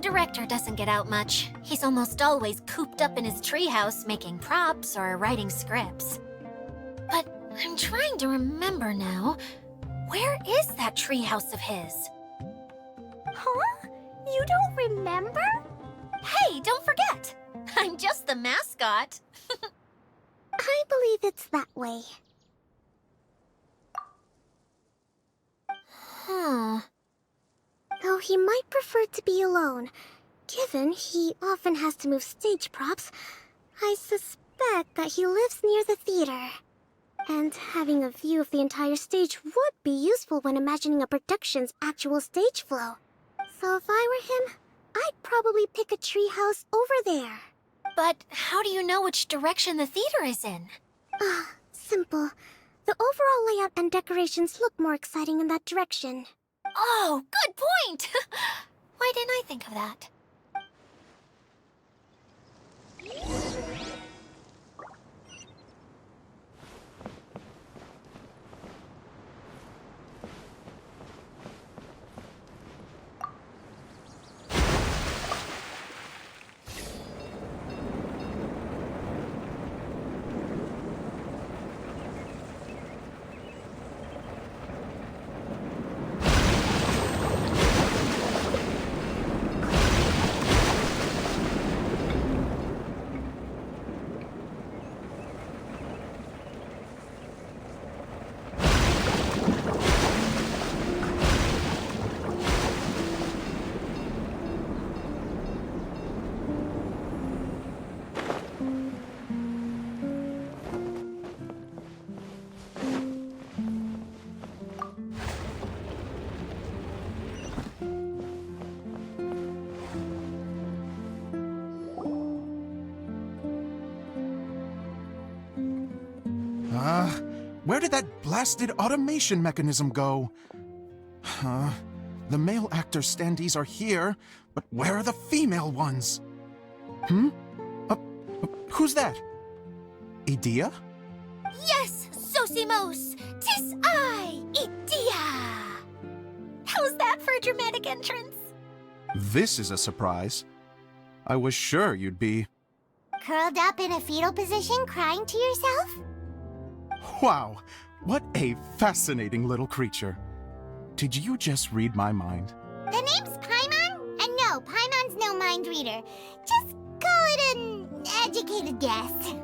director doesn't get out much. He's almost always cooped up in his treehouse making props or writing scripts. But I'm trying to remember now. Where is that treehouse of his? Huh? You don't remember? Hey, don't forget! I'm just the mascot. I believe it's that way. Huh. Though he might prefer to be alone, given he often has to move stage props, I suspect that he lives near the theater. And having a view of the entire stage would be useful when imagining a production's actual stage flow. So if I were him, I'd probably pick a treehouse over there. But how do you know which direction the theater is in? Simple. The overall layout and decorations look more exciting in that direction. Oh, good point! Why didn't I think of that? Where did that blasted automation mechanism go? The male actor standees are here, but where are the female ones? Who's that? Idea? Yes, Zosimos! 'Tis I, Idea! How's that for a dramatic entrance? This is a surprise. I was sure you'd be... Curled up in a fetal position, crying to yourself? Wow, what a fascinating little creature. Did you just read my mind? The name's Paimon? And no, Paimon's no mind reader. Just call it an educated guess.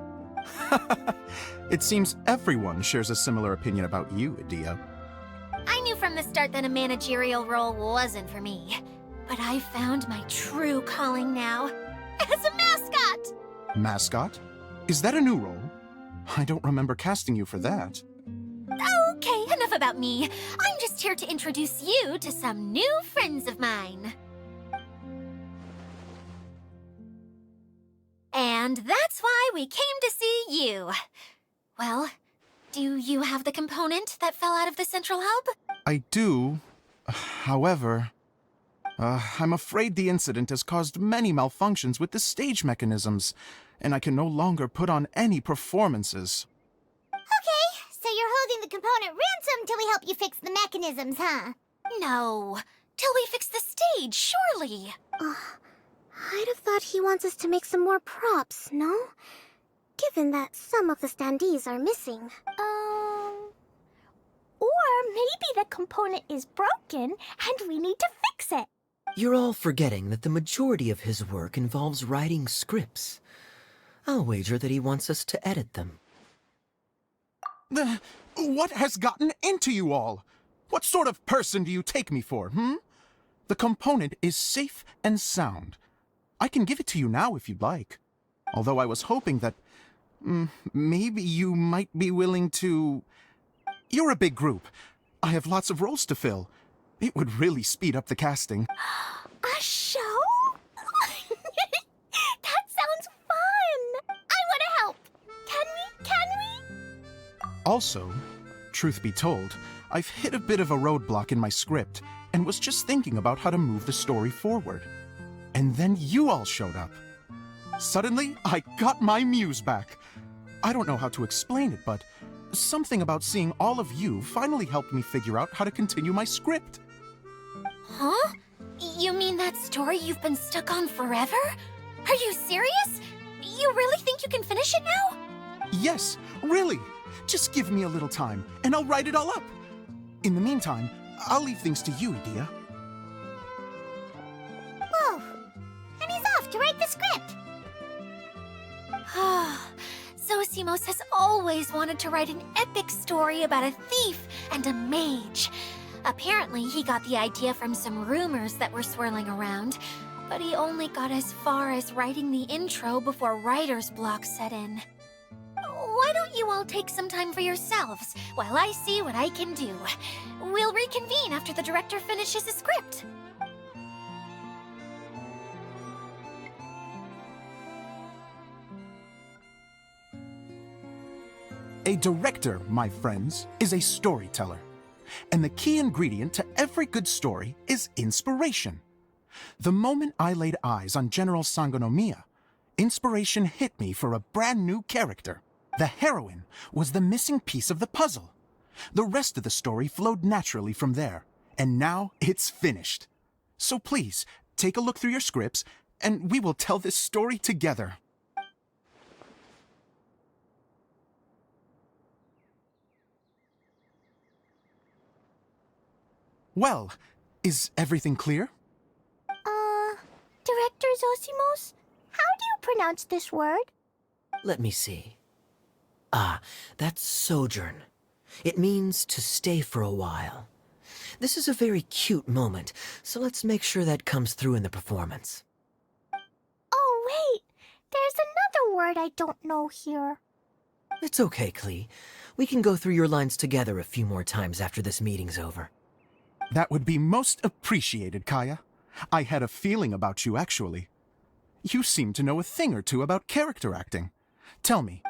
It seems everyone shares a similar opinion about you, Idea. I knew from the start that a managerial role wasn't for me. But I found my true calling now. As a mascot! Mascot? Is that a new role? I don't remember casting you for that. Okay, enough about me. I'm just here to introduce you to some new friends of mine. And that's why we came to see you. Well, do you have the component that fell out of the central hub? I do. However, I'm afraid the incident has caused many malfunctions with the stage mechanisms, and I can no longer put on any performances. Okay, so you're holding the component ransom till we help you fix the mechanisms, huh? No, till we fix the stage, surely. I'd have thought he wants us to make some more props, no? Given that some of the standees are missing. Or maybe the component is broken and we need to fix it. You're all forgetting that the majority of his work involves writing scripts. I'll wager that he wants us to edit them. What has gotten into you all? What sort of person do you take me for, The component is safe and sound. I can give it to you now if you'd like. Although I was hoping that... maybe you might be willing to... You're a big group. I have lots of roles to fill. It would really speed up the casting. A show? That sounds fun! I want to help! Can we? Also, truth be told, I've hit a bit of a roadblock in my script and was just thinking about how to move the story forward. And then you all showed up. Suddenly, I got my muse back. I don't know how to explain it, but something about seeing all of you finally helped me figure out how to continue my script. Huh? You mean that story you've been stuck on forever? Are you serious? You really think you can finish it now? Yes, really. Just give me a little time, and I'll write it all up. In the meantime, I'll leave things to you, Edea. Whoa! And he's off to write the script! Zosimos has always wanted to write an epic story about a thief and a mage. Apparently, he got the idea from some rumors that were swirling around, but he only got as far as writing the intro before writer's block set in. Why don't you all take some time for yourselves while I see what I can do? We'll reconvene after the director finishes his script. A director, my friends, is a storyteller. And the key ingredient to every good story is inspiration. The moment I laid eyes on General Sangonomiya, inspiration hit me for a brand new character. The heroine was the missing piece of the puzzle. The rest of the story flowed naturally from there, and now it's finished. So please, take a look through your scripts, and we will tell this story together. Well, is everything clear? Director Zosimos? How do you pronounce this word? Let me see. Ah, that's sojourn. It means to stay for a while. This is a very cute moment, so let's make sure that comes through in the performance. Oh, wait! There's another word I don't know here. It's okay, Klee. We can go through your lines together a few more times after this meeting's over. That would be most appreciated, Kaeya. I had a feeling about you, actually. You seem to know a thing or two about character acting. Tell me.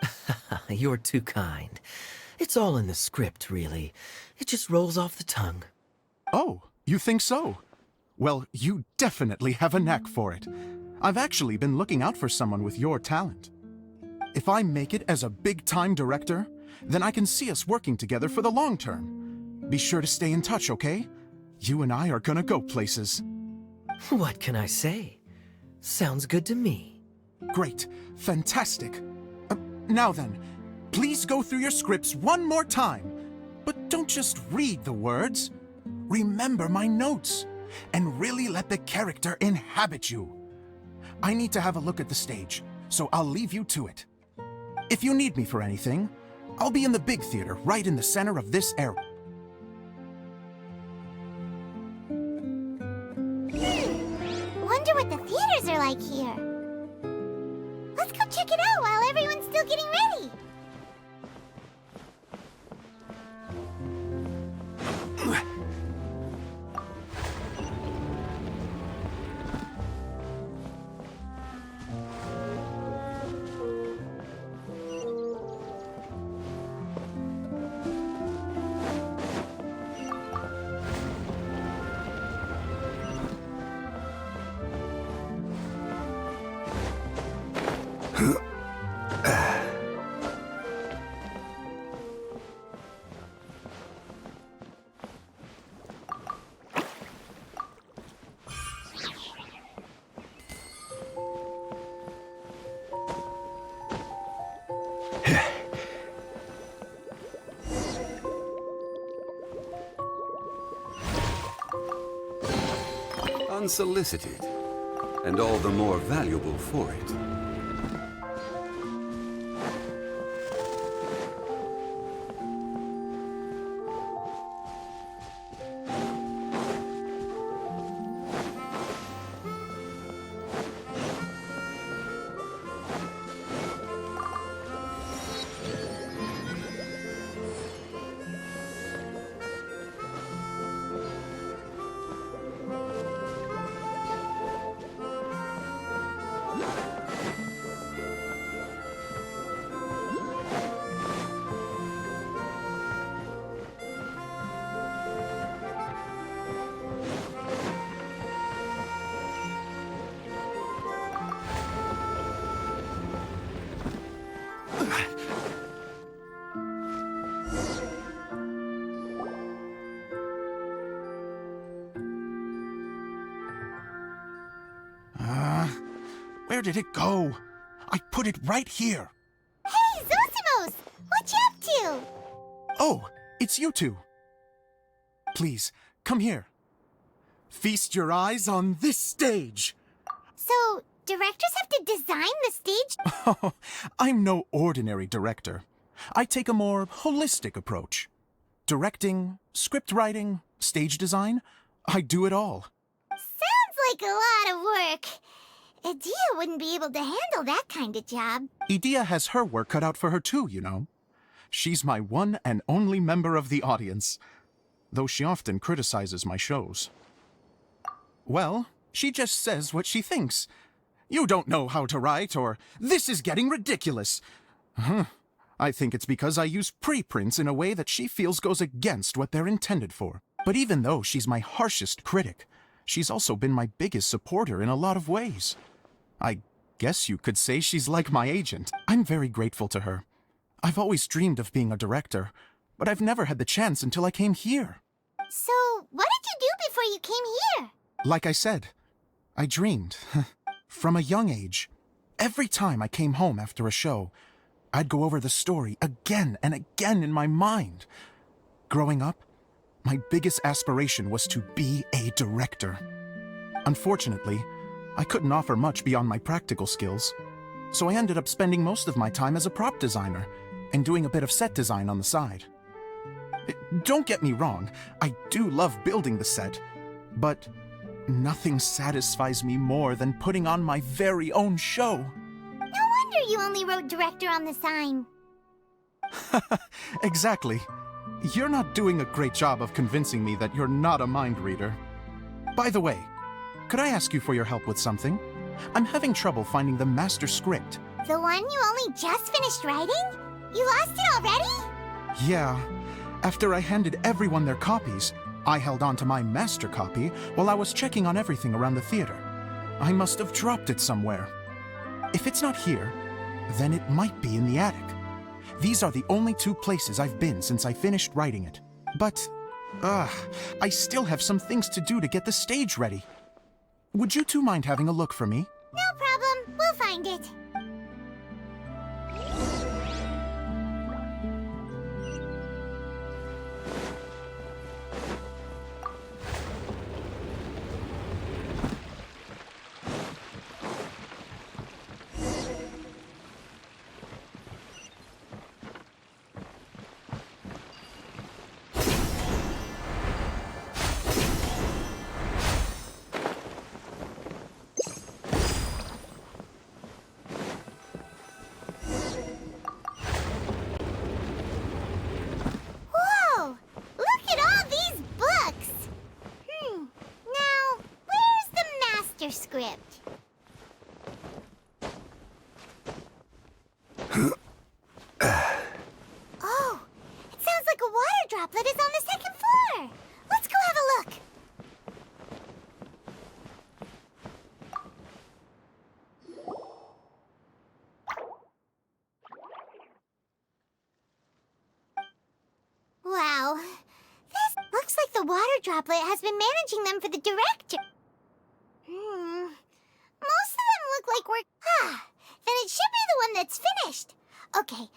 You're too kind. It's all in the script, really. It just rolls off the tongue. Oh, you think so? Well, you definitely have a knack for it. I've actually been looking out for someone with your talent. If I make it as a big-time director, then I can see us working together for the long term. Be sure to stay in touch, okay? You and I are gonna go places. What can I say? Sounds good to me. Great. Fantastic. Now then, please go through your scripts one more time. But don't just read the words. Remember my notes, and really let the character inhabit you. I need to have a look at the stage, so I'll leave you to it. If you need me for anything, I'll be in the big theater right in the center of this area. Wonder what the theaters are like here. Let's go check it out while everyone's still getting ready. Unsolicited, and all the more valuable for it. Where did it go? I put it right here. Hey, Zosimos! What you up to? Oh, it's you two. Please, come here. Feast your eyes on this stage. So, directors have to design the stage? Oh, I'm no ordinary director. I take a more holistic approach. Directing, script writing, stage design, I do it all. Sounds like a lot of work. Edea wouldn't be able to handle that kind of job. Edea has her work cut out for her too, you know. She's my one and only member of the audience, though she often criticizes my shows. Well, she just says what she thinks. You don't know how to write, or this is getting ridiculous. I think it's because I use preprints in a way that she feels goes against what they're intended for. But even though she's my harshest critic, she's also been my biggest supporter in a lot of ways. I guess you could say she's like my agent. I'm very grateful to her. I've always dreamed of being a director, but I've never had the chance until I came here. So, what did you do before you came here? Like I said, I dreamed. From a young age. Every time I came home after a show, I'd go over the story again and again in my mind. Growing up, my biggest aspiration was to be a director. Unfortunately, I couldn't offer much beyond my practical skills, so I ended up spending most of my time as a prop designer and doing a bit of set design on the side. Don't get me wrong, I do love building the set, but nothing satisfies me more than putting on my very own show. No wonder you only wrote director on the sign. Exactly. You're not doing a great job of convincing me that you're not a mind reader. By the way, could I ask you for your help with something? I'm having trouble finding the master script. The one you only just finished writing? You lost it already? Yeah. After I handed everyone their copies, I held on to my master copy while I was checking on everything around the theater. I must have dropped it somewhere. If it's not here, then it might be in the attic. These are the only two places I've been since I finished writing it. But, I still have some things to do to get the stage ready. Would you two mind having a look for me? No problem. We'll find it. Whoa! Look at all these books! Now, where's the master script? Oh, it sounds like a water droplet is on the second floor. Let's go have a look. Wow, this looks like the water droplet has been managing them for the director. Most of them look like we're... then it should be the one that's finished. Okay,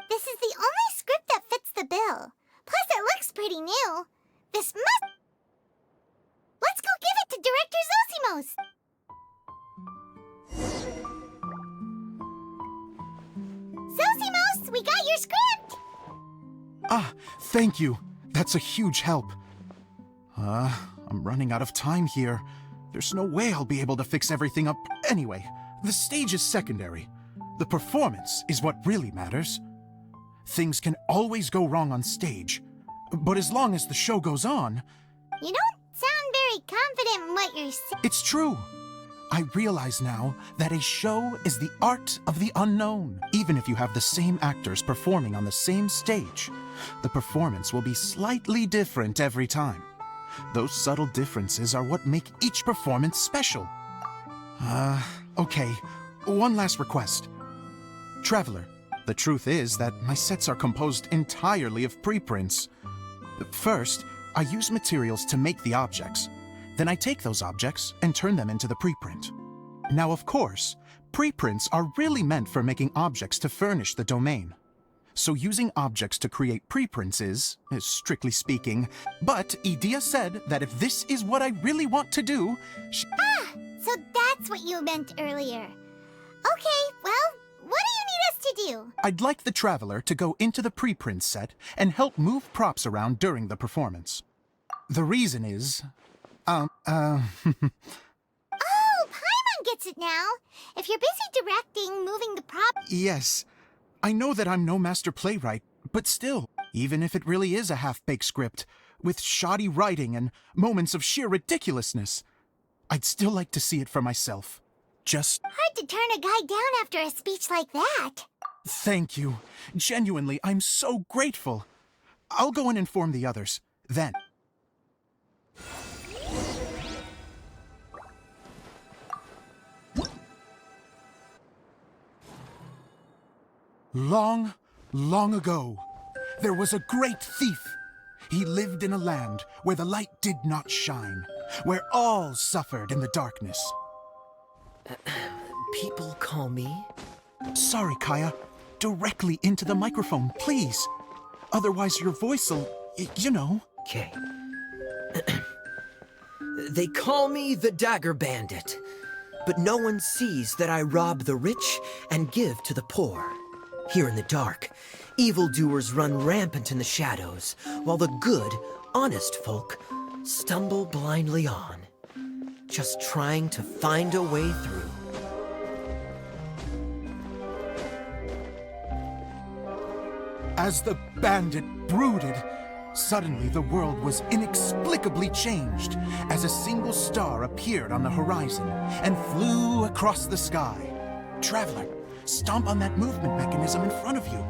this is the only script that fits the bill. Plus, it looks pretty new. This must... Let's go give it to Director Zosimos. Zosimos, we got your script! Thank you. That's a huge help. I'm running out of time here. There's no way I'll be able to fix everything up. Anyway, the stage is secondary. The performance is what really matters. Things can always go wrong on stage, but as long as the show goes on... You don't sound very confident in what you're saying. It's true. I realize now that a show is the art of the unknown. Even if you have the same actors performing on the same stage, the performance will be slightly different every time. Those subtle differences are what make each performance special. Okay. One last request. Traveler, the truth is that my sets are composed entirely of preprints. First, I use materials to make the objects. Then I take those objects and turn them into the preprint. Now, of course, Preprints are really meant for making objects to furnish the domain. So using objects to create preprints is strictly speaking, but Edea said that if this is what I really want to do, So that's what you meant earlier. Okay, well, what do you need us to do? I'd like the Traveler to go into the preprint set and help move props around during the performance. The reason is, Oh, Paimon gets it now. If you're busy directing, moving the prop... yes, I know that I'm no master playwright, but still, even if it really is a half-baked script, with shoddy writing and moments of sheer ridiculousness, I'd still like to see it for myself. Just Hard to turn a guy down after a speech like that. thank you. Genuinely, I'm so grateful. I'll go and inform the others, then. Long, long ago, there was a great thief. He lived in a land where the light did not shine, where all suffered in the darkness. People call me? Sorry, Kaeya. Directly into the microphone, please. Otherwise your voice'll, you know. Okay. They call me the Dagger Bandit, but no one sees that I rob the rich and give to the poor. Here in the dark, evildoers run rampant in the shadows, while the good, honest folk stumble blindly on, just trying to find a way through. As the bandit brooded, suddenly the world was inexplicably changed as a single star appeared on the horizon and flew across the sky. Traveler, stomp on that movement mechanism in front of you.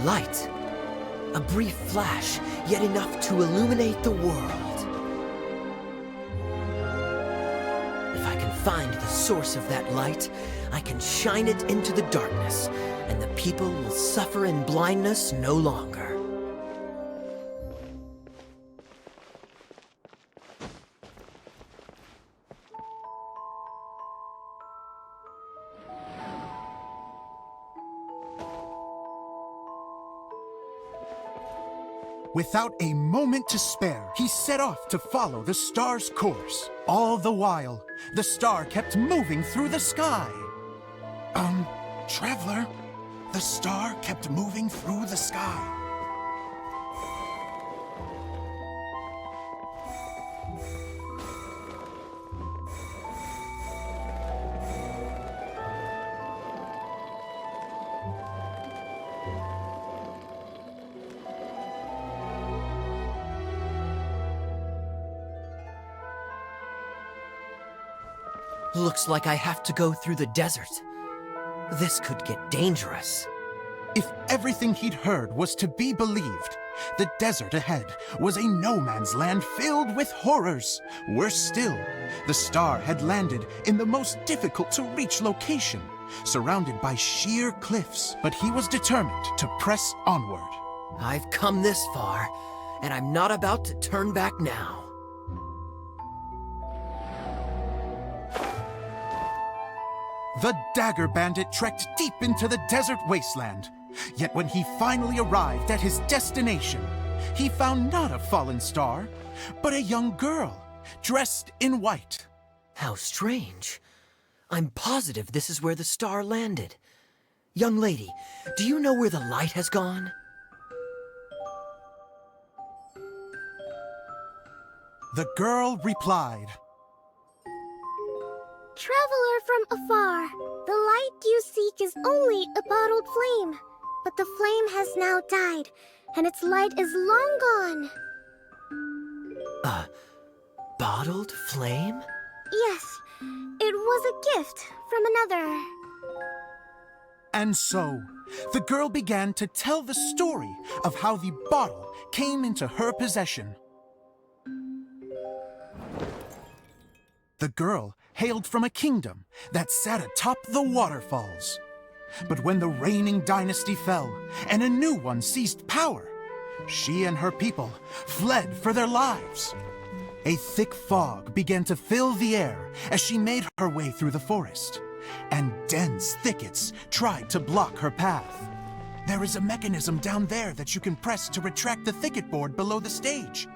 Light. A brief flash, yet enough to illuminate the world. If I can find the source of that light, I can shine it into the darkness, and the people will suffer in blindness no longer. Without a moment to spare, he set off to follow the star's course. All the while, the star kept moving through the sky. Traveler, the star kept moving through the sky. Looks like I have to go through the desert. This could get dangerous. If everything he'd heard was to be believed, the desert ahead was a no-man's land filled with horrors. Worse still, the star had landed in the most difficult-to-reach location, surrounded by sheer cliffs. But he was determined to press onward. I've come this far, and I'm not about to turn back now. The Dagger Bandit trekked deep into the desert wasteland. Yet when he finally arrived at his destination, he found not a fallen star, but a young girl, dressed in white. How strange. I'm positive this is where the star landed. Young lady, do you know where the light has gone? The girl replied, Traveler from afar, the light you seek is only a bottled flame. But the flame has now died, and its light is long gone. A bottled flame? Yes, it was a gift from another. And so, the girl began to tell the story of how the bottle came into her possession. The girl hailed from a kingdom that sat atop the waterfalls. But when the reigning dynasty fell and a new one seized power, she and her people fled for their lives. A thick fog began to fill the air as she made her way through the forest, and dense thickets tried to block her path. There is a mechanism down there that you can press to retract the thicket board below the stage.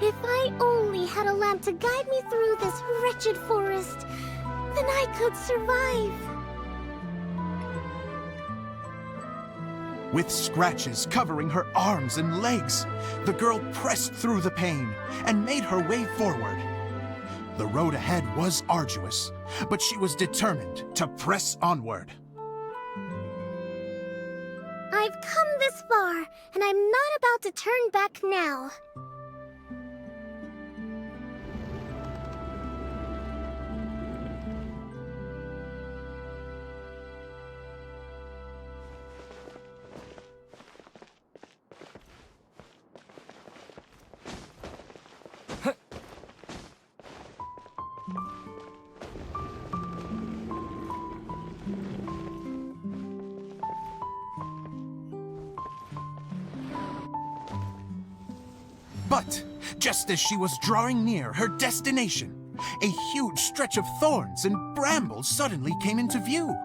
If I only had a lamp to guide me through this wretched forest, then I could survive. With scratches covering her arms and legs, the girl pressed through the pain and made her way forward. The road ahead was arduous, but she was determined to press onward. I've come this far, and I'm not about to turn back now. But just as she was drawing near her destination, a huge stretch of thorns and brambles suddenly came into view.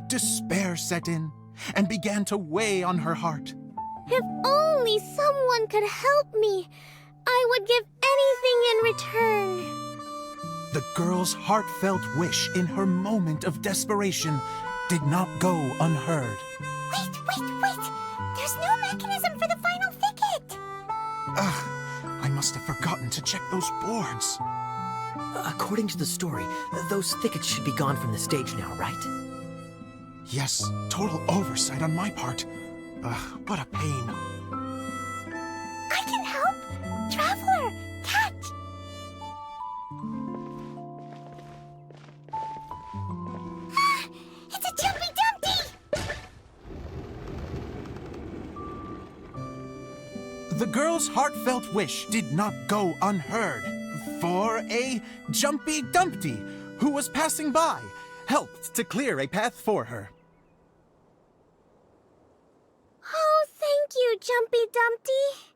Despair set in and began to weigh on her heart. If only someone could help me, I would give anything in return. The girl's heartfelt wish in her moment of desperation did not go unheard. Wait! There's no mechanism for the final thicket! Ugh, I must have forgotten to check those boards. According to the story, those thickets should be gone from the stage now, right? Yes, total oversight on my part. Ugh, what a pain. I can help! Traveler, catch! It's a Jumpy Dumpty! The girl's heartfelt wish did not go unheard, for a Jumpy Dumpty, who was passing by, helped to clear a path for her. Oh, thank you, Jumpy Dumpty.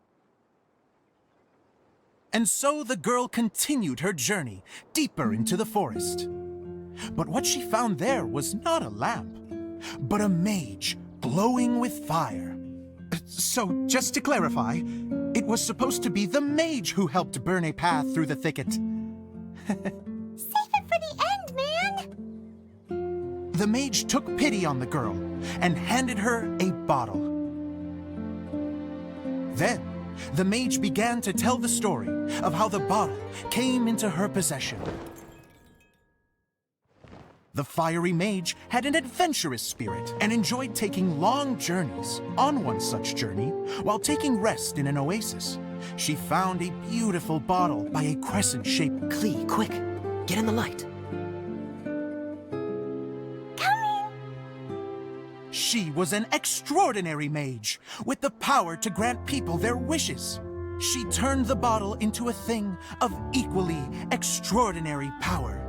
And so the girl continued her journey deeper into the forest. But what she found there was not a lamp, but a mage glowing with fire. So, just to clarify, it was supposed to be the mage who helped burn a path through the thicket. Save it for the end, man! The mage took pity on the girl and handed her a bottle. Then, the mage began to tell the story of how the bottle came into her possession. The fiery mage had an adventurous spirit and enjoyed taking long journeys. On one such journey, while taking rest in an oasis, she found a beautiful bottle by a crescent-shaped... Klee, quick! Get in the light! She was an extraordinary mage, with the power to grant people their wishes. She turned the bottle into a thing of equally extraordinary power.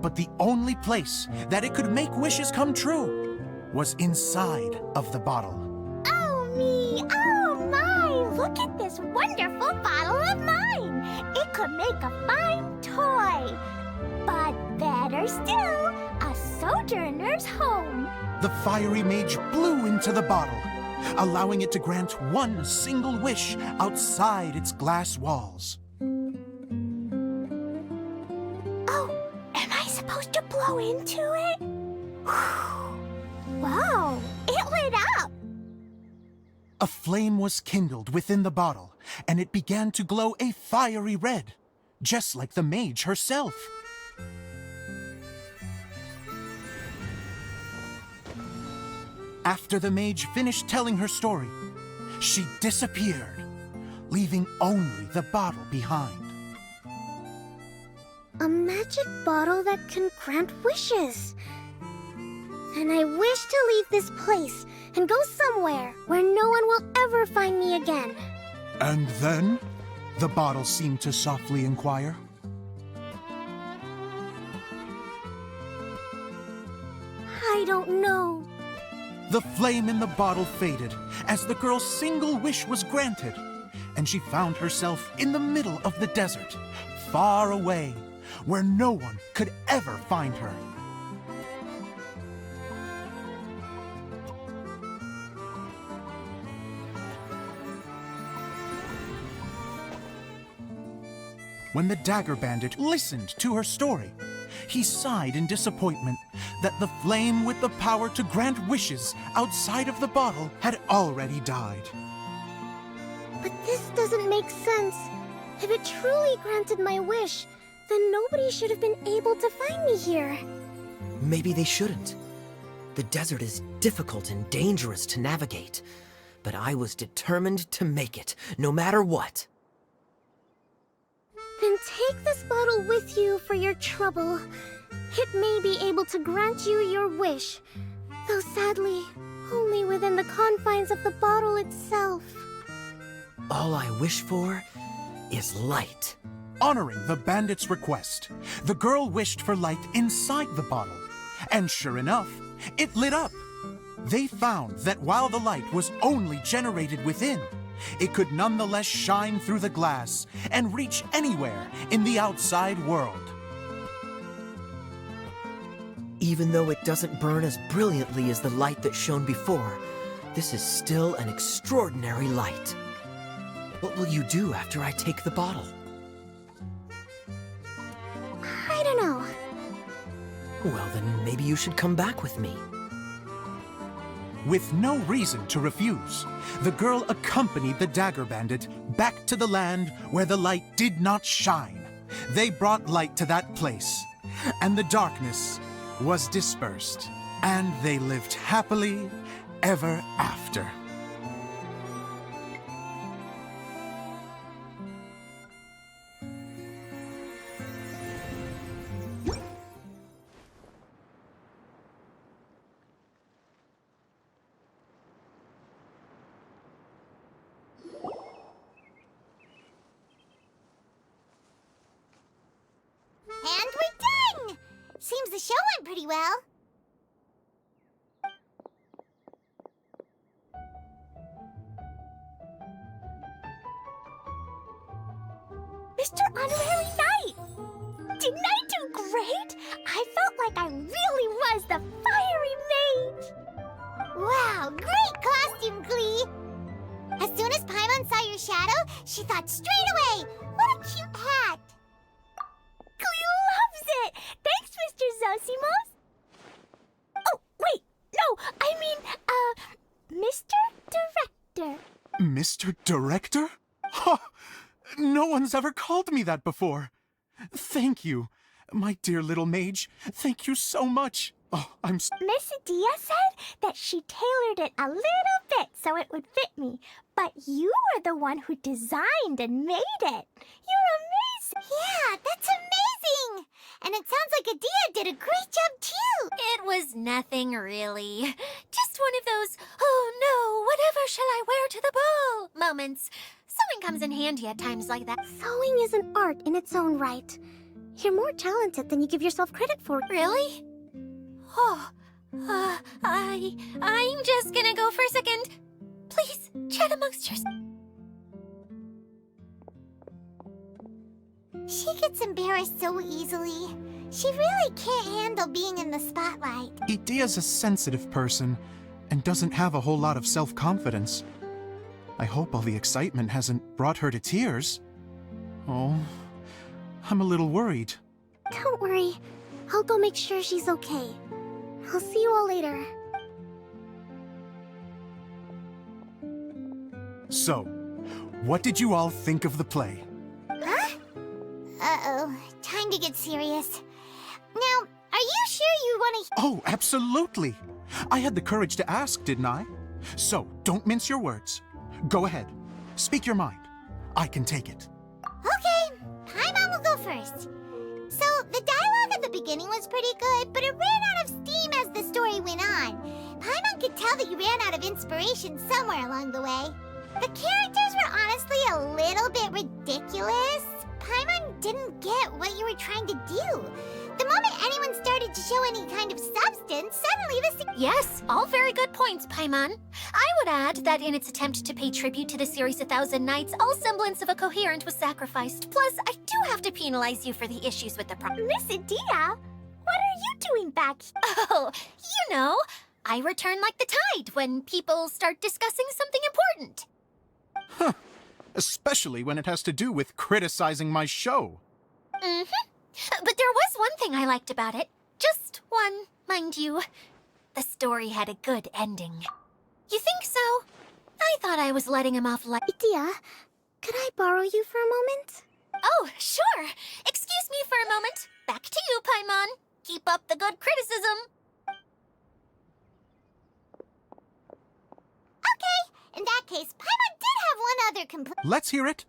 But the only place that it could make wishes come true was inside of the bottle. Oh me! Oh my! Look at this wonderful bottle of mine! It could make a fine toy! But better still, a sojourner's home! The fiery mage blew into the bottle, allowing it to grant one single wish outside its glass walls. Oh, am I supposed to blow into it? Wow, it lit up! A flame was kindled within the bottle, and it began to glow a fiery red, just like the mage herself. After the mage finished telling her story, she disappeared, leaving only the bottle behind. A magic bottle that can grant wishes. And I wish to leave this place and go somewhere where no one will ever find me again. And then, the bottle seemed to softly inquire. I don't know. The flame in the bottle faded as the girl's single wish was granted, and she found herself in the middle of the desert, far away, where no one could ever find her. When the Dagger Bandit listened to her story, he sighed in disappointment that the flame with the power to grant wishes outside of the bottle had already died. But this doesn't make sense. If it truly granted my wish, then nobody should have been able to find me here. Maybe they shouldn't. The desert is difficult and dangerous to navigate, but I was determined to make it, no matter what. Then take this bottle with you for your trouble. It may be able to grant you your wish, though sadly, only within the confines of the bottle itself. All I wish for is light. Honoring the bandit's request, the girl wished for light inside the bottle, and sure enough, it lit up. They found that while the light was only generated within, it could nonetheless shine through the glass and reach anywhere in the outside world. Even though it doesn't burn as brilliantly as the light that shone before, this is still an extraordinary light. What will you do after I take the bottle? I don't know. Well, then maybe you should come back with me. With no reason to refuse, the girl accompanied the Dagger Bandit back to the land where the light did not shine. They brought light to that place, and the darkness was dispersed, and they lived happily ever after. And we're done! Seems the show went pretty well. Mr. Honorary Knight! Didn't I do great? I felt like I really was the fiery mage! Wow, great costume, Klee! As soon as Paimon saw your shadow, she thought straight away, what a cute hat! Klee loves it! Thanks, Mr. Zosimos! Oh, wait, no, I mean, Mr. Director. Mr. Director? Ha! No one's ever called me that before. Thank you, my dear little mage. Thank you so much. Oh, Miss Adia said that she tailored it a little bit so it would fit me, but you were the one who designed and made it. You're amazing. Yeah, that's amazing. And it sounds like Adia did a great job too. It was nothing really. Just one of those, oh no, whatever shall I wear to the ball moments. Sewing comes in handy at times like that. Sewing is an art in its own right. You're more talented than you give yourself credit for. Really? Oh, I'm just gonna go for a second. Please, chat amongst yourselves. She gets embarrassed so easily. She really can't handle being in the spotlight. Idea's a sensitive person and doesn't have a whole lot of self-confidence. I hope all the excitement hasn't brought her to tears. Oh, I'm a little worried. Don't worry. I'll go make sure she's okay. I'll see you all later. So, what did you all think of the play? Huh? Uh-oh. Time to get serious. Now, are you sure you want to... Oh, absolutely. I had the courage to ask, didn't I? So, don't mince your words. Go ahead. Speak your mind. I can take it. Okay, Paimon will go first. So, the dialogue at the beginning was pretty good, but it ran out of steam as the story went on. Paimon could tell that you ran out of inspiration somewhere along the way. The characters were honestly a little bit ridiculous. Paimon didn't get what you were trying to do. The moment anyone started to show any kind of substance, suddenly the... Yes, all very good points, Paimon. I would add that in its attempt to pay tribute to the series 1,000 Nights, all semblance of a coherent was sacrificed. Plus, I do have to penalize you for the issues with the Miss Adia, what are you doing back here? Oh, you know, I return like the tide when people start discussing something important. Huh. Especially when it has to do with criticizing my show. Mm-hmm. But there was one thing I liked about it. Just one, mind you. The story had a good ending. You think so? I thought I was letting him off light. Adia, could I borrow you for a moment? Oh, sure. Excuse me for a moment. Back to you, Paimon. Keep up the good criticism. Okay, in that case, Paimon did have one other complaint. Let's hear it.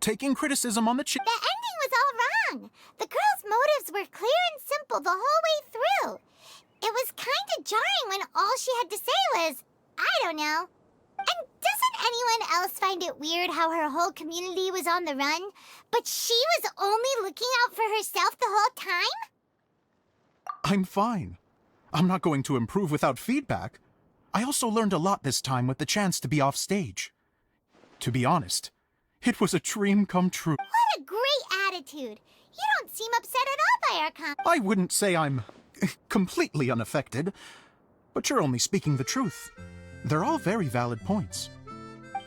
Taking criticism on the chin. The ending was all wrong. The girl's motives were clear and simple the whole way through. It was kind of jarring when all she had to say was, I don't know. And doesn't anyone else find it weird how her whole community was on the run, but she was only looking out for herself the whole time? I'm fine. I'm not going to improve without feedback. I also learned a lot this time with the chance to be off stage. To be honest, it was a dream come true. What a great attitude. You don't seem upset at all by our comment. I wouldn't say I'm completely unaffected, but you're only speaking the truth. They're all very valid points.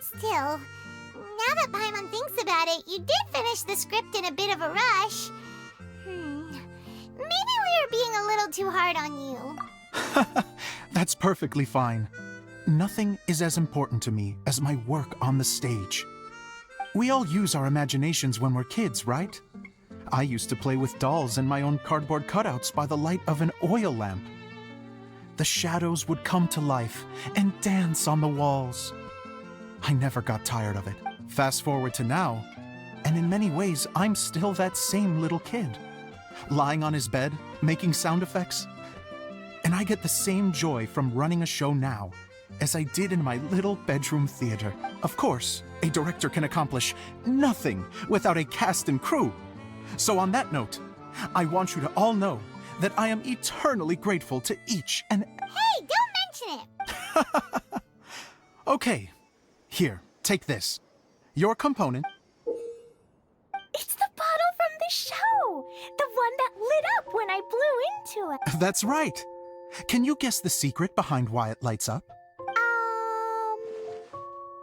Still, now that Paimon thinks about it, you did finish the script in a bit of a rush. Maybe we were being a little too hard on you. That's perfectly fine. Nothing is as important to me as my work on the stage. We all use our imaginations when we're kids, right? I used to play with dolls and my own cardboard cutouts by the light of an oil lamp. The shadows would come to life and dance on the walls. I never got tired of it. Fast forward to now, and in many ways, I'm still that same little kid. Lying on his bed, making sound effects. And I get the same joy from running a show now as I did in my little bedroom theater. Of course, a director can accomplish nothing without a cast and crew. So on that note, I want you to all know that I am eternally grateful to each and... Hey, don't mention it! Okay, here, take this. Your component... It's the bottle from the show! The one that lit up when I blew into it. That's right. Can you guess the secret behind why it lights up?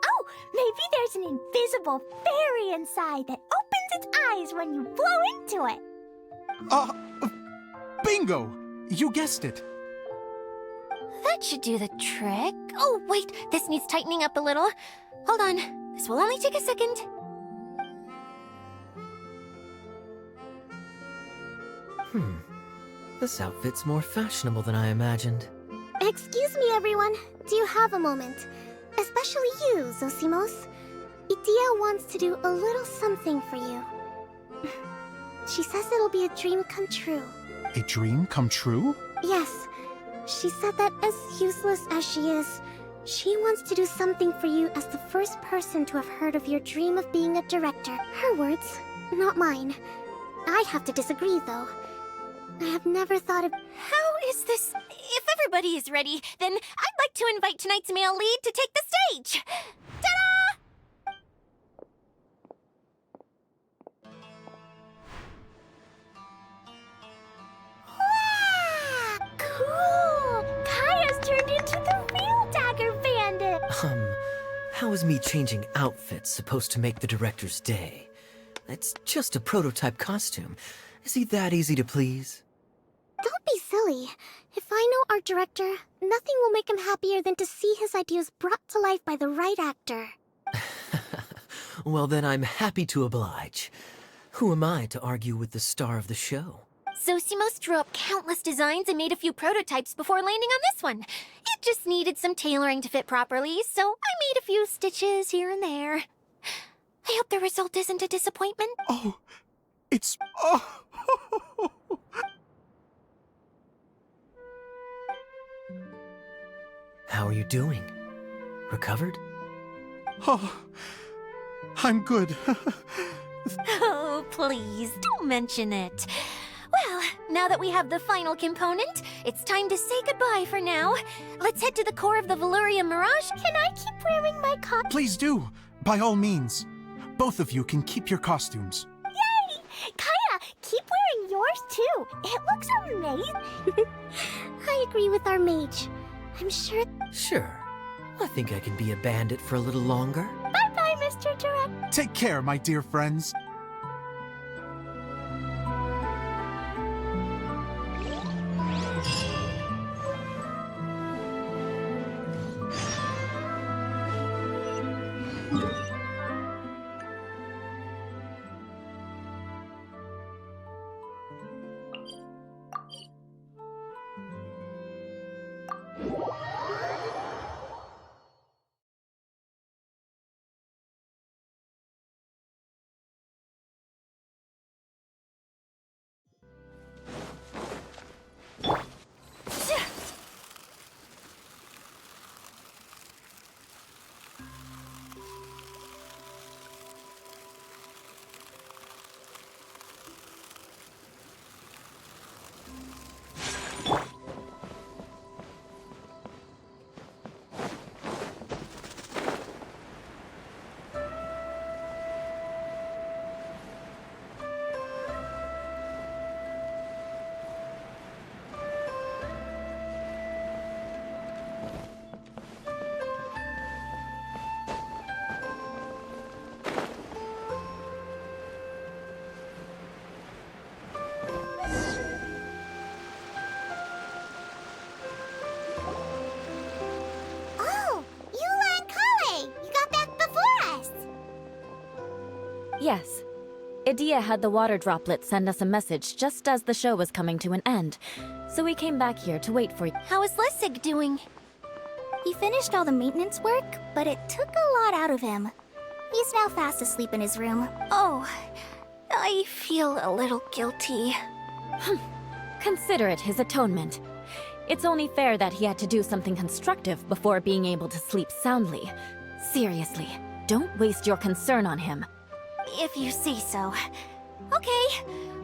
Oh, maybe there's an invisible fairy inside that opens its eyes when you blow into it. Bingo! You guessed it. That should do the trick. Oh, wait, this needs tightening up a little. Hold on, this will only take a second. This outfit's more fashionable than I imagined. Excuse me, everyone. Do you have a moment? Especially you, Zosimos. Idia wants to do a little something for you. She says it'll be a dream come true. A dream come true? Yes. She said that as useless as she is, she wants to do something for you as the first person to have heard of your dream of being a director. Her words, not mine. I'd have to disagree, though. I have never thought of... How is this? If everybody is ready, then I'd like to invite tonight's male lead to take the stage. Ta-da! Wow! Cool! Kaeya's turned into the real Dagger Bandit! How is me changing outfits supposed to make the director's day? It's just a prototype costume. Is he that easy to please? Don't be silly. If I know our director, nothing will make him happier than to see his ideas brought to life by the right actor. Well, then I'm happy to oblige. Who am I to argue with the star of the show? Zosimos drew up countless designs and made a few prototypes before landing on this one. It just needed some tailoring to fit properly, so I made a few stitches here and there. I hope the result isn't a disappointment. Oh, it's... Oh. How are you doing? Recovered? Oh, I'm good. Oh, please, don't mention it. Well, now that we have the final component, it's time to say goodbye for now. Let's head to the core of the Valyria Mirage. Can I keep wearing my costume? Please do, by all means. Both of you can keep your costumes. Yay! Kaeya, keep wearing yours too. It looks amazing. I agree with our mage. I'm sure. Sure. I think I can be a bandit for a little longer. Bye-bye, Mr. Direct. Take care, my dear friends. Yes. Edea had the water droplet send us a message just as the show was coming to an end, so we came back here to wait for you. How is Lissig doing? He finished all the maintenance work, but it took a lot out of him. He's now fast asleep in his room. Oh, I feel a little guilty. Consider it his atonement. It's only fair that he had to do something constructive before being able to sleep soundly. Seriously, don't waste your concern on him. If you say so. Okay,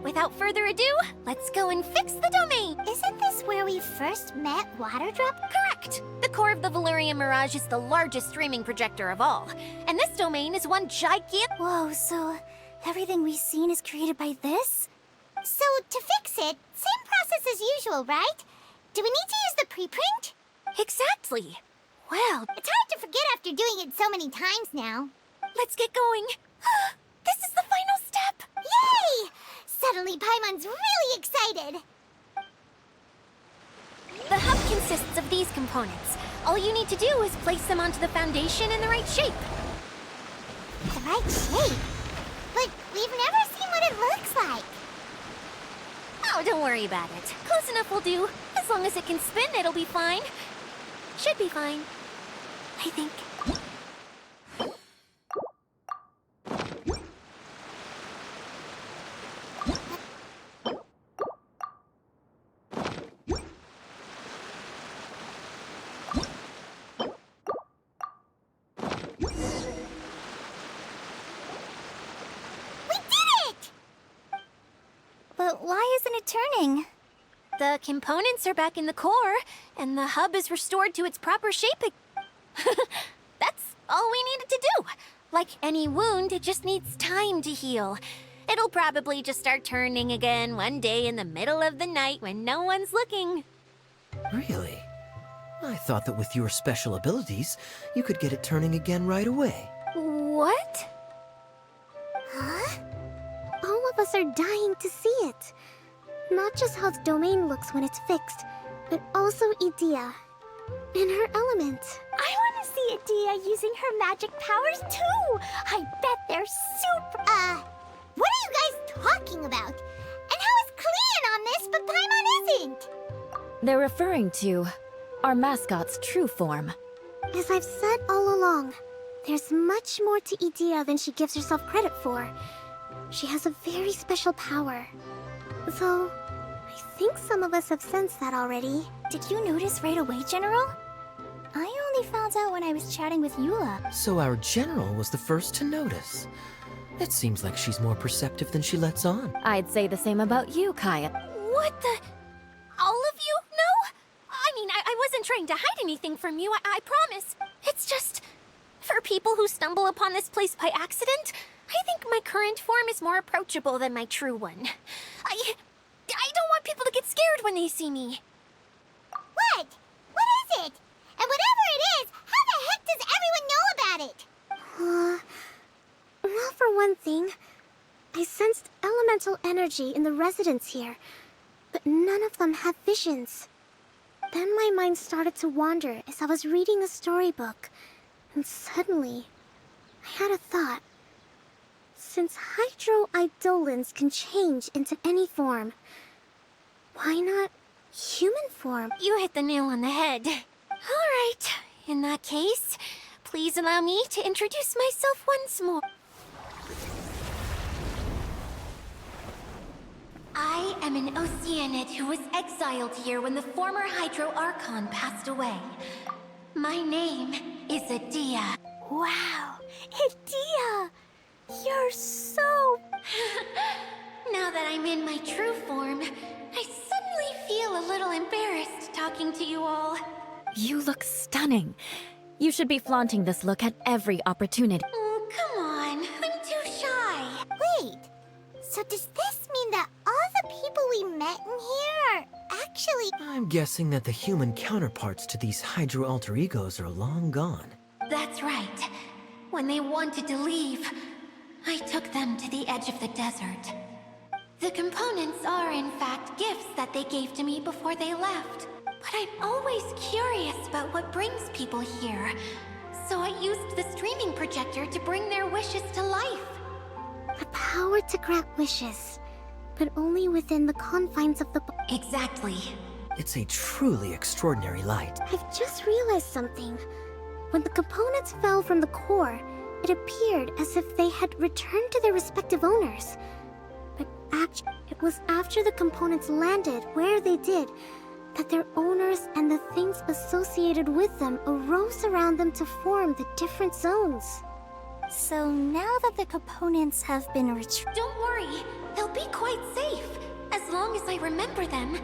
without further ado, let's go and fix the domain! Isn't this where we first met Waterdrop? Correct! The core of the Valyria Mirage is the largest streaming projector of all, and this domain is one gigantic— Whoa, so everything we've seen is created by this? So, to fix it, same process as usual, right? Do we need to use the preprint? Exactly! Well, It's hard to forget after doing it so many times now. let's get going! This is the final step! Yay! Suddenly Paimon's really excited! The hub consists of these components. All you need to do is place them onto the foundation in the right shape. The right shape? But we've never seen what it looks like. Oh, don't worry about it. Close enough will do. As long as it can spin, it'll be fine. Should be fine. I think. We did it! But why isn't it turning? The components are back in the core, and the hub is restored to its proper shape. That's all we needed to do. Like any wound, it just needs time to heal. It'll probably just start turning again one day in the middle of the night when no one's looking. Really? I thought that with your special abilities, you could get it turning again right away. What? Huh? All of us are dying to see it. Not just how the domain looks when it's fixed, but also Edea. In her element. I want to see Edea using her magic powers too! I bet they're super— what are you guys talking about? And how is Klee on this but Paimon isn't? They're referring to our mascot's true form. As I've said all along, there's much more to Edea than she gives herself credit for. She has a very special power. Though, I think some of us have sensed that already. Did you notice right away, General? I only found out when I was chatting with Eula. So our general was the first to notice. It seems like she's more perceptive than she lets on. I'd say the same about you, Kaeya. What the? All of you? No? I mean, I wasn't trying to hide anything from you, I promise. It's just, for people who stumble upon this place by accident, I think my current form is more approachable than my true one. I don't want people to get scared when they see me. What? What is it? And whatever it is, how the heck does everyone know about it? Well, for one thing, I sensed elemental energy in the residents here, but none of them have visions. Then my mind started to wander as I was reading a storybook, and suddenly, I had a thought. Since hydro-eidolons can change into any form, why not human form? You hit the nail on the head. All right, in that case, please allow me to introduce myself once more. I am an Oceanid who was exiled here when the former Hydro Archon passed away. My name is Adia. Wow, Adia! You're so... Now that I'm in my true form, I suddenly feel a little embarrassed talking to you all. You look stunning. You should be flaunting this look at every opportunity. Oh, come on. I'm too shy. Wait, so does this mean that all the people we met in here are actually... I'm guessing that the human counterparts to these Hydro alter egos are long gone. That's right. When they wanted to leave, I took them to the edge of the desert. The components are, in fact, gifts that they gave to me before they left. But I'm always curious about what brings people here. So I used the streaming projector to bring their wishes to life. The power to grant wishes, but only within the confines of the... Exactly. It's a truly extraordinary light. I've just realized something. When the components fell from the core, it appeared as if they had returned to their respective owners. But it was after the components landed where they did that their owners and the things associated with them arose around them to form the different zones. So now that the components have been retrieved... Don't worry, they'll be quite safe. As long as I remember them,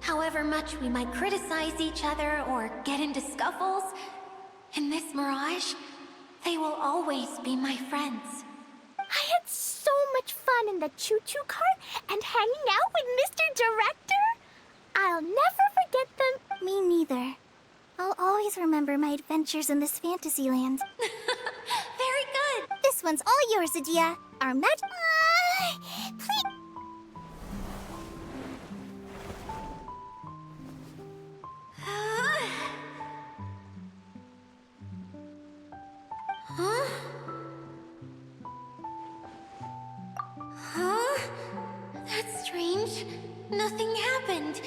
however much we might criticize each other or get into scuffles, in this mirage, they will always be my friends. I had so much fun in the choo-choo cart and hanging out with Mr. Director. I'll never forget them. Me neither. I'll always remember my adventures in this fantasy land. Very good. This one's all yours, Adia. Our magic... please... Huh? Huh? That's strange. Nothing happened.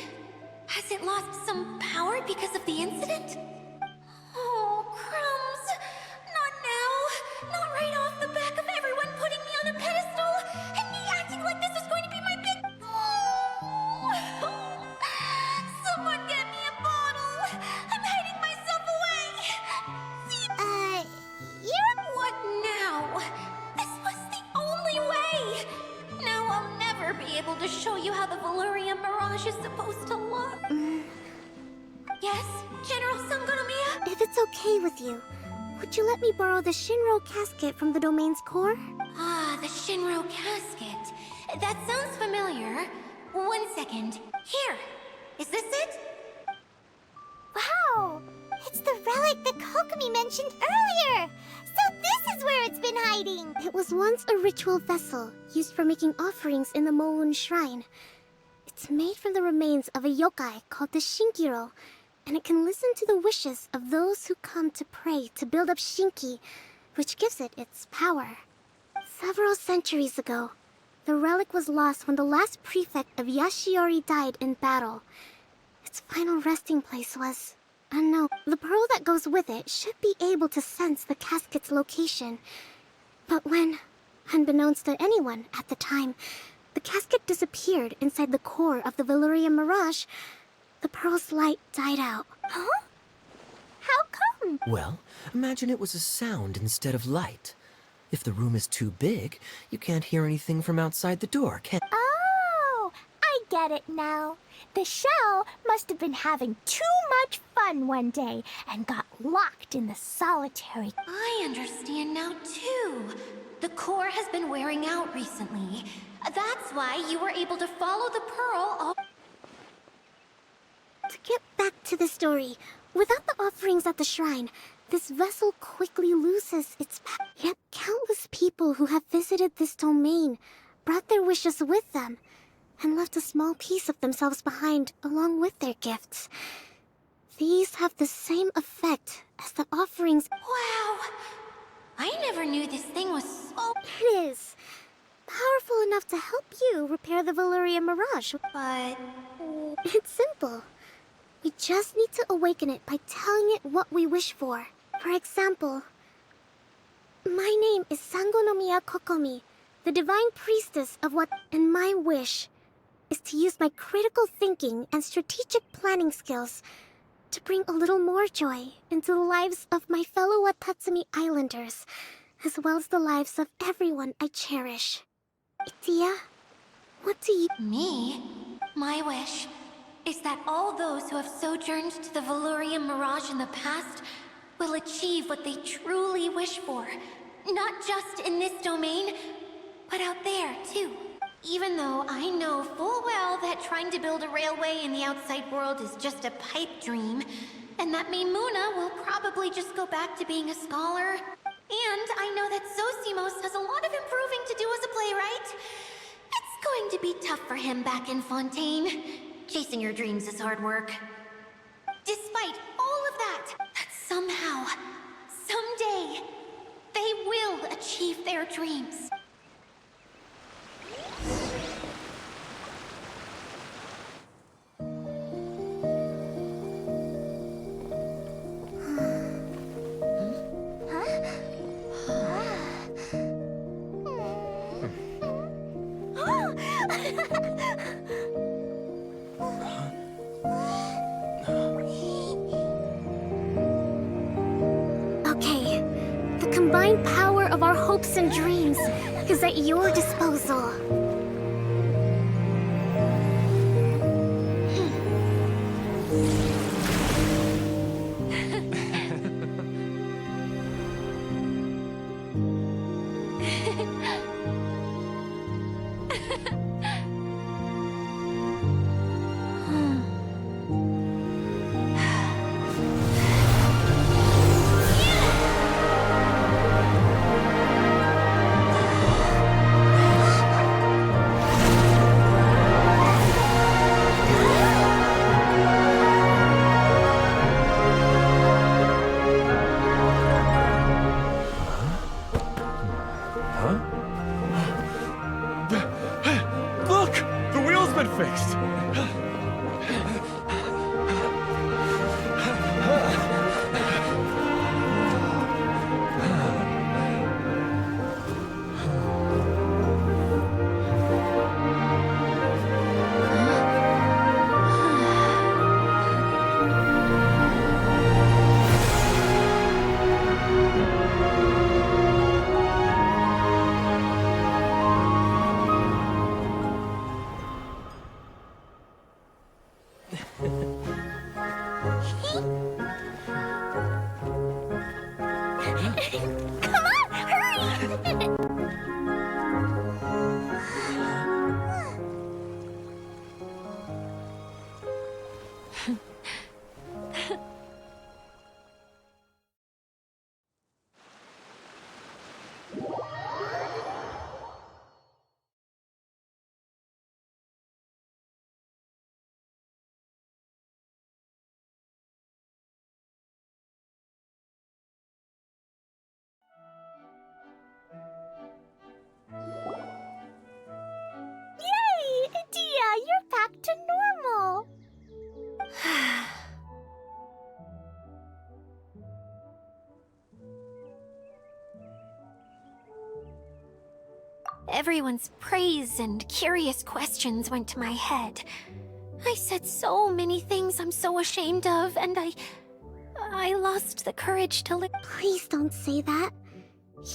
Has it lost some power because of the incident? Oh, crumbs. Not now. Not right off the back of everyone putting me on a pedestal and me acting like this is going to be my big... Oh. Someone get me a bottle. I'm hiding myself away. What now? This was the only way. Now I'll never be able to show you how the Valyria Mirage is supposed to look. Yes, General Sangonomiya? If it's okay with you, would you let me borrow the Shinro casket from the domain's core? Ah, the Shinro casket. That sounds familiar. 1 second. Here. Is this it? Wow! It's the relic that Kokomi mentioned earlier! So this is where it's been hiding! It was once a ritual vessel used for making offerings in the Moon Shrine. It's made from the remains of a yokai called the Shinkiro, and it can listen to the wishes of those who come to pray to build up Shinki, which gives it its power. Several centuries ago, the relic was lost when the last prefect of Yashiori died in battle. Its final resting place was unknown. The pearl that goes with it should be able to sense the casket's location. But when, unbeknownst to anyone at the time, the casket disappeared inside the core of the Valyria Mirage, the pearl's light died out. Huh? Well, imagine it was a sound instead of light. If the room is too big, you can't hear anything from outside the door, can... Oh, I get it now. The shell must have been having too much fun one day and got locked in the solitary... I understand now, too. The core has been wearing out recently. That's why you were able to follow the pearl all... To get back to the story, without the offerings at the shrine, this vessel quickly loses its power. Yet countless people who have visited this domain brought their wishes with them and left a small piece of themselves behind along with their gifts. These have the same effect as the offerings. Wow! I never knew this thing was so... It is powerful enough to help you repair the Valyria Mirage. But... It's simple. We just need to awaken it by telling it what we wish for. For example, my name is Sangonomiya Kokomi, the divine priestess of what... And my wish is to use my critical thinking and strategic planning skills to bring a little more joy into the lives of my fellow Watatsumi Islanders, as well as the lives of everyone I cherish. Itia, what do you... Me? My wish is that all those who have sojourned to the Valyria Mirage in the past will achieve what they truly wish for. Not just in this domain, but out there, too. Even though I know full well that trying to build a railway in the outside world is just a pipe dream, and that Maimuna will probably just go back to being a scholar. And I know that Zosimos has a lot of improving to do as a playwright. It's going to be tough for him back in Fontaine. Chasing your dreams is hard work. Despite all of that, somehow, someday, they will achieve their dreams. Okay, the combined power of our hopes and dreams is at your disposal. Look! The wheel's been fixed! Come on, hurry! Yay! Dia, you're back to normal! Everyone's praise and curious questions went to my head. I said so many things I'm so ashamed of, and I lost the courage to live. Please don't say that.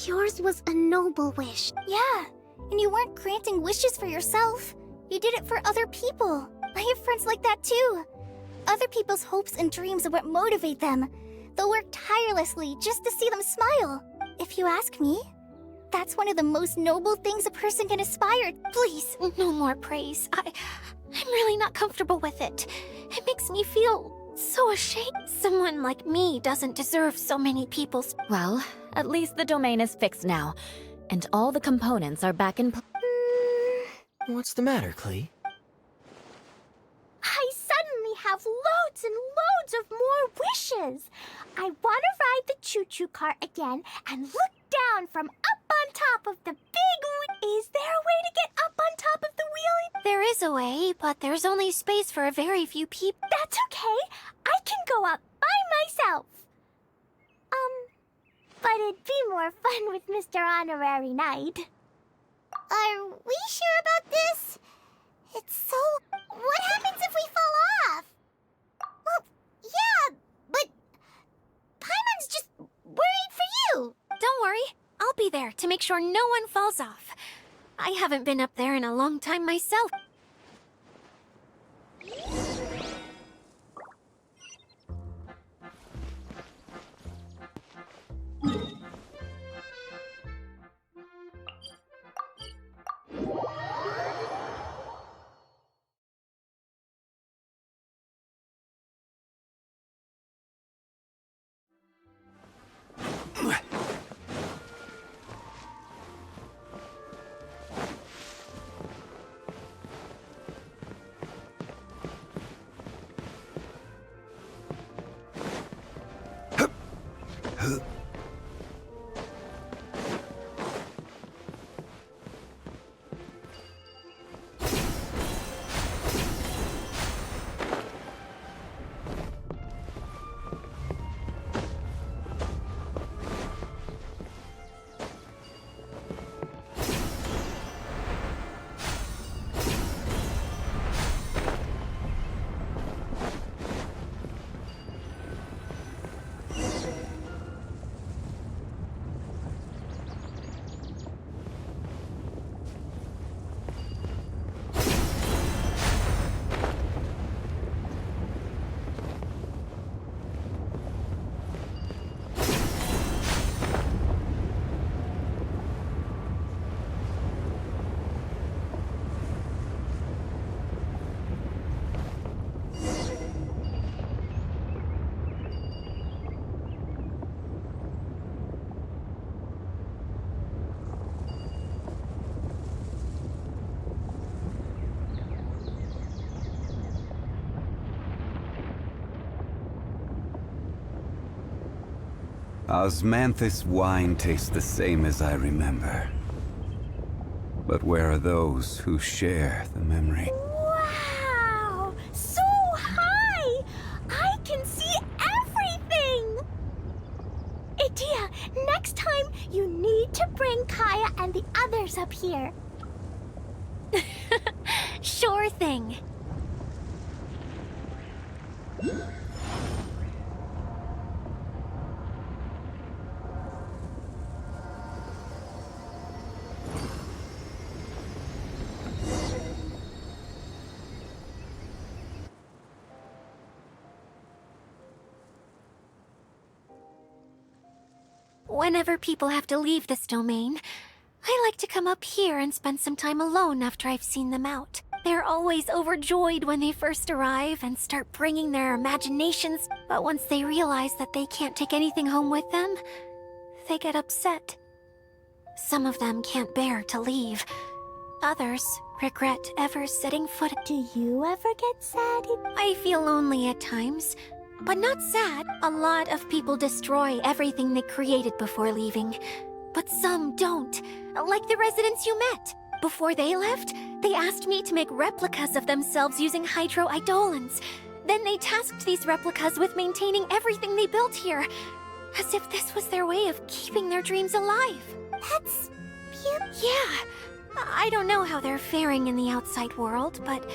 Yours was a noble wish. Yeah, and you weren't granting wishes for yourself. You did it for other people. I have friends like that too. Other people's hopes and dreams are what motivate them. They'll work tirelessly just to see them smile. If you ask me, that's one of the most noble things a person can aspire. Please, no more praise. I'm really not comfortable with it. It makes me feel so ashamed. Someone like me doesn't deserve so many people's... Well, at least the domain is fixed now, and all the components are back in What's the matter, Klee? I suddenly have loads and loads of more wishes. I want to ride the choo-choo cart again and look down from up on top of the big wheel. Is there a way to get up on top of the wheel? There is a way, but there's only space for a very few people. That's okay. I can go up by myself. But it'd be more fun with Mr. Honorary Knight. Are we sure about this? It's so... What happens if we fall off? Well, yeah, but... Paimon's just worried for you. Don't worry, I'll be there to make sure no one falls off. I haven't been up there in a long time myself. Osmanthus wine tastes the same as I remember. But where are those who share the memory? Wow! So high! I can see everything! Idia, next time you need to bring Kaeya and the others up here. Sure thing. Whenever people have to leave this domain, I like to come up here and spend some time alone after I've seen them out. They're always overjoyed when they first arrive and start bringing their imaginations, but once they realize that they can't take anything home with them, they get upset. Some of them can't bear to leave. Others regret ever setting foot. Do you ever get sad? I feel lonely at times, but not sad. A lot of people destroy everything they created before leaving, but some don't, like the residents you met. Before they left, they asked me to make replicas of themselves using hydro-eidolons. Then they tasked these replicas with maintaining everything they built here, as if this was their way of keeping their dreams alive. That's beautiful. Yeah, I don't know how they're faring in the outside world, but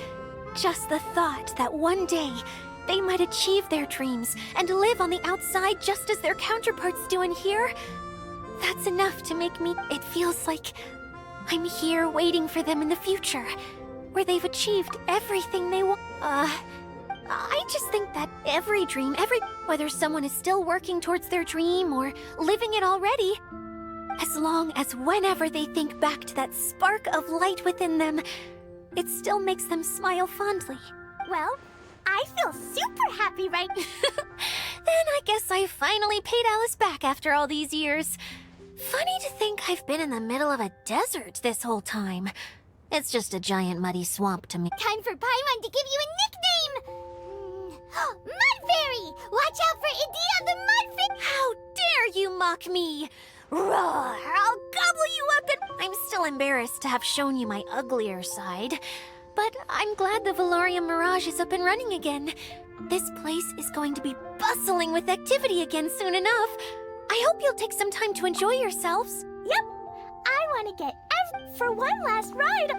just the thought that one day they might achieve their dreams and live on the outside just as their counterparts do in here. That's enough to make me... It feels like I'm here waiting for them in the future, where they've achieved everything they want. I just think that every dream, whether someone is still working towards their dream or living it already, as long as whenever they think back to that spark of light within them, it still makes them smile fondly. Well, I feel super happy right now. Then I guess I finally paid Alice back after all these years. Funny to think I've been in the middle of a desert this whole time. It's just a giant muddy swamp to me. Time for Paimon to give you a nickname! Mudfairy! Watch out for Idia the Mudfairy! How dare you mock me! Roar! I'll gobble you up and... I'm still embarrassed to have shown you my uglier side. But I'm glad the Valorium Mirage is up and running again. This place is going to be bustling with activity again soon enough. I hope you'll take some time to enjoy yourselves. Yep! I want to get for one last ride!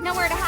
Nowhere to hide.